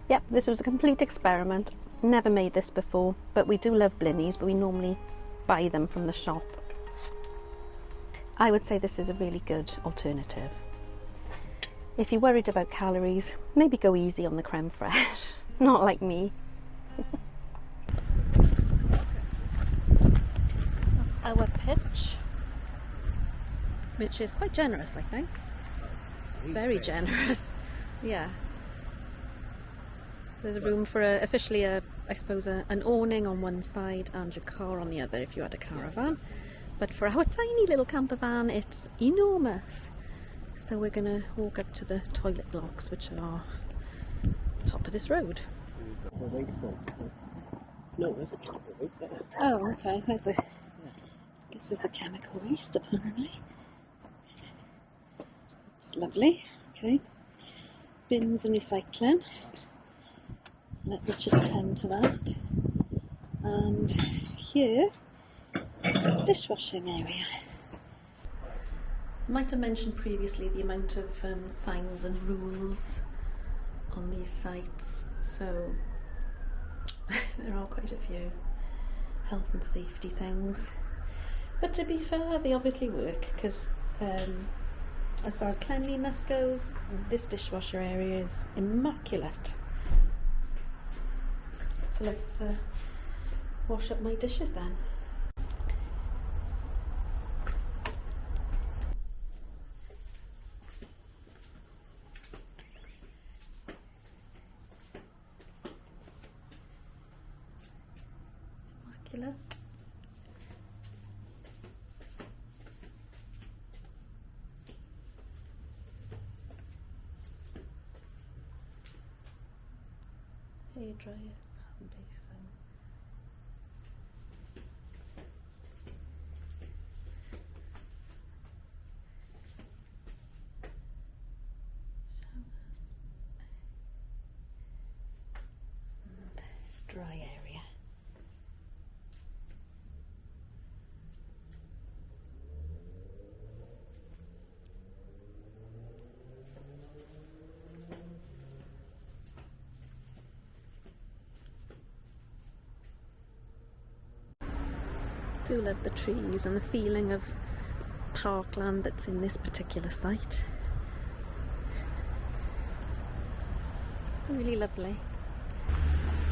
Yep, this was a complete experiment. Never made this before, but we do love blinnies, but we normally buy them from the shop. I would say this is a really good alternative. If you're worried about calories, maybe go easy on the creme fraiche. Not like me. That's our pitch, which is quite generous, I think. Very generous. Yeah. So there's room for officially I suppose an awning on one side and your car on the other if you had a caravan. But for our tiny little camper van, it's enormous. So we're going to walk up to the toilet blocks, which are top of this road. The waste one. No, there's a chemical waste there. Oh, okay. There's the. This is the chemical waste, apparently. It's lovely. Okay. Bins and recycling. Let Richard attend to that. And here, dishwashing area. I might have mentioned previously the amount of signs and rules on these sites, so there are quite a few health and safety things. But to be fair, they obviously work, because as far as cleanliness goes, this dishwasher area is immaculate. So let's wash up my dishes then. Immaculate. Hair dryers, hand basin. Showers. And dry area. Do love the trees and the feeling of parkland that's in this particular site. Really lovely.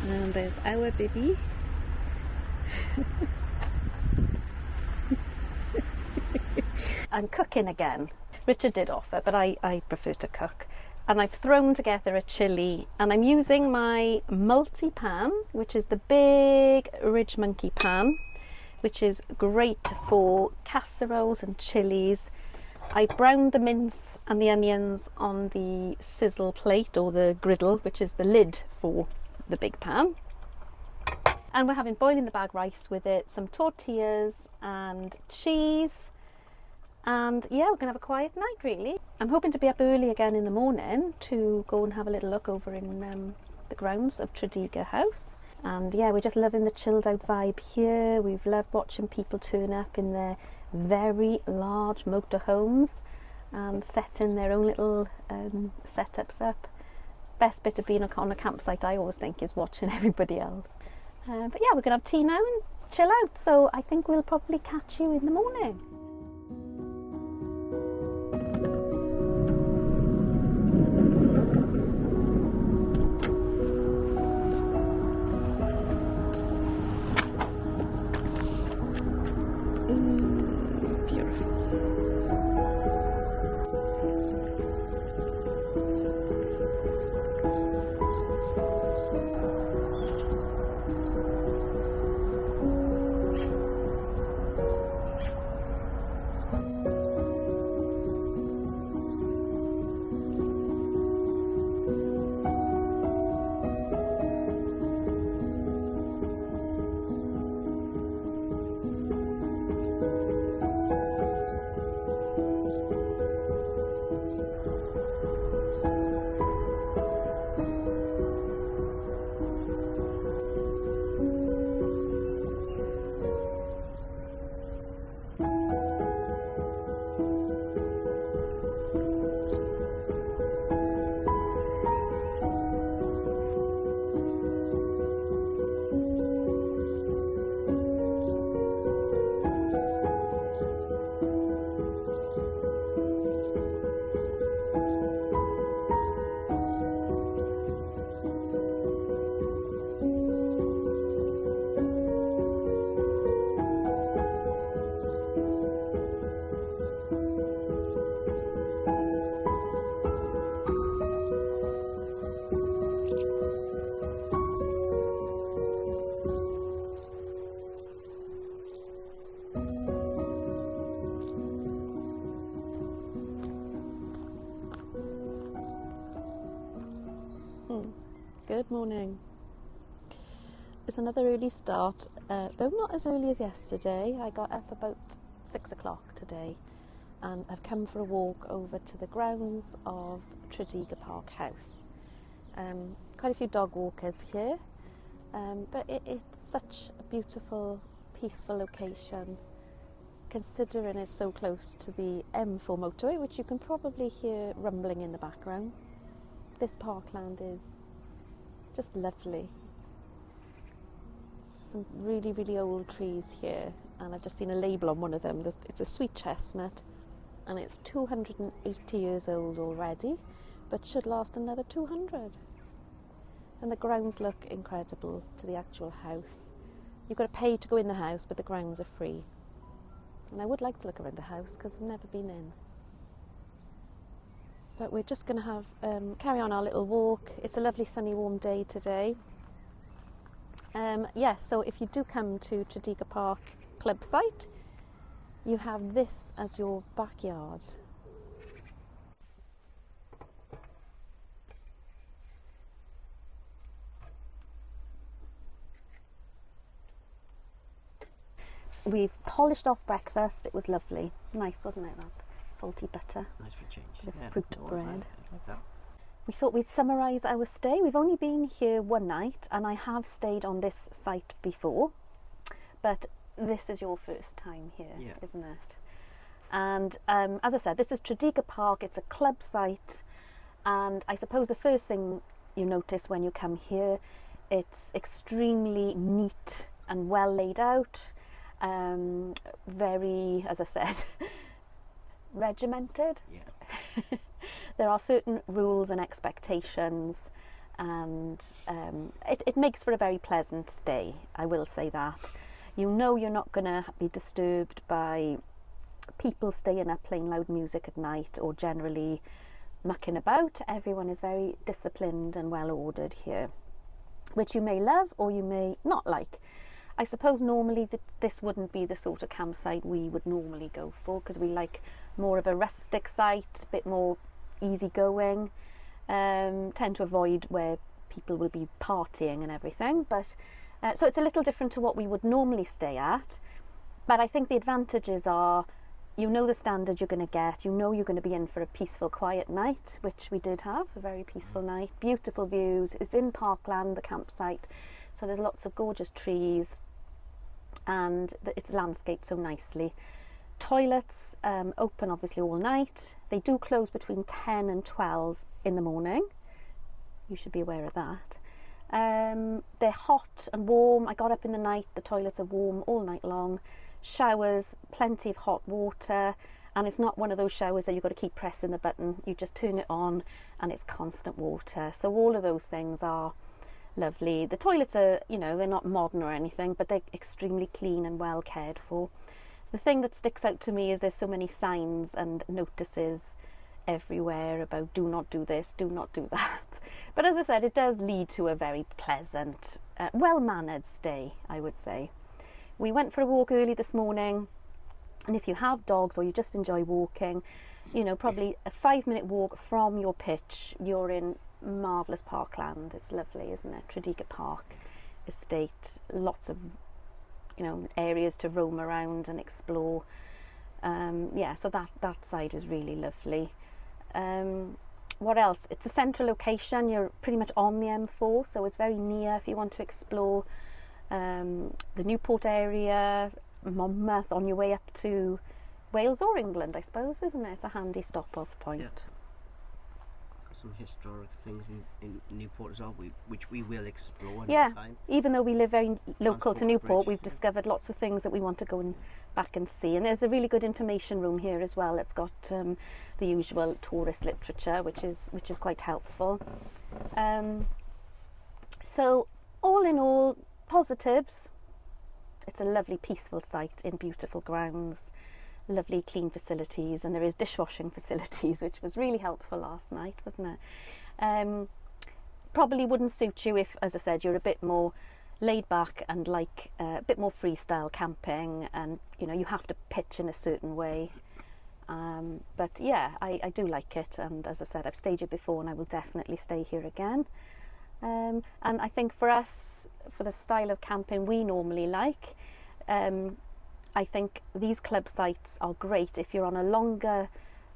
And there's our baby. I'm cooking again. Richard did offer, but I prefer to cook. And I've thrown together a chilli, and I'm using my multi-pan, which is the big Ridge Monkey pan, which is great for casseroles and chilies. I browned the mince and the onions on the sizzle plate, or the griddle, which is the lid for the big pan. And we're having boiling the bag rice with it, some tortillas and cheese. And yeah, we're gonna have a quiet night really. I'm hoping to be up early again in the morning to go and have a little look over in the grounds of Tredegar House. And yeah, we're just loving the chilled out vibe here. We've loved watching people turn up in their very large motorhomes and setting their own little setups up. Best bit of being on a campsite, I always think, is watching everybody else. But yeah, we're gonna have tea now and chill out. So I think we'll probably catch you in the morning. Good morning. It's another early start, though not as early as yesterday. I got up about 6 o'clock today and I've come for a walk over to the grounds of Tredegar Park house. Quite a few dog walkers here, but it's such a beautiful, peaceful location, considering it's so close to the M4 motorway, which you can probably hear rumbling in the background. This parkland is just lovely. Some really, really old trees here, and I've just seen a label on one of them that it's a sweet chestnut, and it's 280 years old already, but should last another 200. And the grounds look incredible to the actual house. You've got to pay to go in the house, but the grounds are free. And I would like to look around the house because I've never been in. But we're just going to have carry on our little walk. It's a lovely sunny warm day today. Yes, so if you do come to Tredegar Park club site, you have this as your backyard. We've polished off breakfast. It was lovely. Nice, wasn't it, that? Salty butter. Nice for a change. Bit of fruit bread. I like that. We thought we'd summarise our stay. We've only been here one night, and I have stayed on this site before, but this is your first time here, isn't it? And as I said, this is Tredegar Park. It's a club site, and I suppose the first thing you notice when you come here, it's extremely neat and well laid out. Very, as I said, regimented. Yeah. There are certain rules and expectations, and it makes for a very pleasant stay, I will say that. You know you're not going to be disturbed by people staying up playing loud music at night or generally mucking about. Everyone is very disciplined and well ordered here, which you may love or you may not like. I suppose normally this wouldn't be the sort of campsite we would normally go for, because we like more of a rustic site, a bit more easygoing, tend to avoid where people will be partying and everything, but so it's a little different to what we would normally stay at. But I think the advantages are, you know the standard you're going to get, you know you're going to be in for a peaceful, quiet night, which we did have, a very peaceful night, beautiful views. It's in parkland, the campsite, so there's lots of gorgeous trees, and it's landscaped so nicely. Toilets open obviously all night. They do close between 10 and 12 in the morning. You should be aware of that. They're hot and warm. I got up in the night, the toilets are warm all night long. Showers, plenty of hot water, and it's not one of those showers that you've got to keep pressing the button. You just turn it on and it's constant water. So all of those things are lovely. The toilets are, you know, they're not modern or anything, but they're extremely clean and well cared for. The thing that sticks out to me is there's so many signs and notices everywhere about do not do this, do not do that. But as I said, it does lead to a very pleasant, well-mannered stay, I would say. We went for a walk early this morning, and if you have dogs or you just enjoy walking, you know, probably a 5-minute walk from your pitch, you're in marvellous parkland. It's lovely, isn't it? Tredegar Park estate, lots of, you know, areas to roam around and explore. Yeah, so that side is really lovely. What else? It's a central location. You're pretty much on the M4, so it's very near if you want to explore the Newport area, Monmouth, on your way up to Wales or England, I suppose, isn't it? It's a handy stop-off point. Yeah. Some historic things in Newport as well, which we will explore another time. Even though we live very local to Newport, we've yeah. discovered lots of things that we want to go back and see. And there's a really good information room here as well. It's got the usual tourist literature, which is quite helpful. So all in all, positives. It's a lovely, peaceful site in beautiful grounds. Lovely clean facilities, and there is dishwashing facilities, which was really helpful last night, wasn't it? Probably wouldn't suit you if, as I said, you're a bit more laid back and like a bit more freestyle camping, and you know you have to pitch in a certain way. But yeah, I do like it, and as I said, I've stayed here before and I will definitely stay here again. And I think for us, for the style of camping we normally like, I think these club sites are great if you're on a longer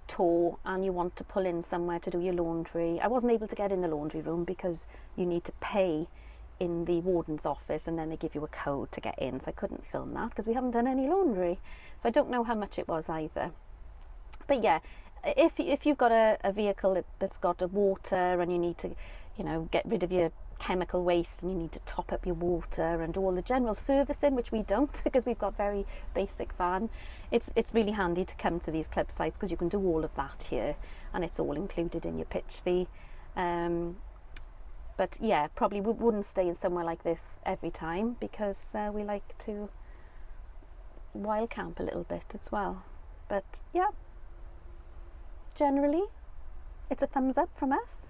tour and you want to pull in somewhere to do your laundry. I wasn't able to get in the laundry room because you need to pay in the warden's office and then they give you a code to get in, so I couldn't film that because we haven't done any laundry, so I don't know how much it was either. But yeah, if you've got a vehicle that's got a water and you need to, you know, get rid of your chemical waste and you need to top up your water and do all the general servicing, which we don't because we've got very basic van, it's really handy to come to these club sites because you can do all of that here and it's all included in your pitch fee. But yeah, probably we wouldn't stay in somewhere like this every time because we like to wild camp a little bit as well. But yeah, generally it's a thumbs up from us.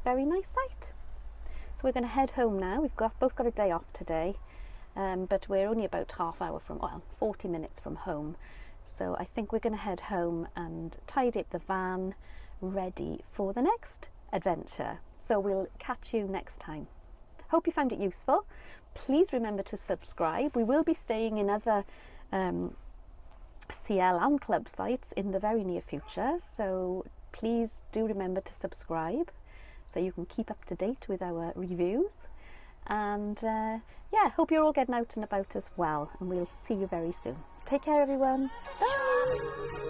Very nice site. So we're going to head home now. We've both got a day off today, but we're only about half hour from, well, 40 minutes from home. So I think we're going to head home and tidy up the van, ready for the next adventure. So we'll catch you next time. Hope you found it useful. Please remember to subscribe. We will be staying in other CL and club sites in the very near future. So please do remember to subscribe so you can keep up to date with our reviews. And yeah, hope you're all getting out and about as well. And we'll see you very soon. Take care, everyone. Bye.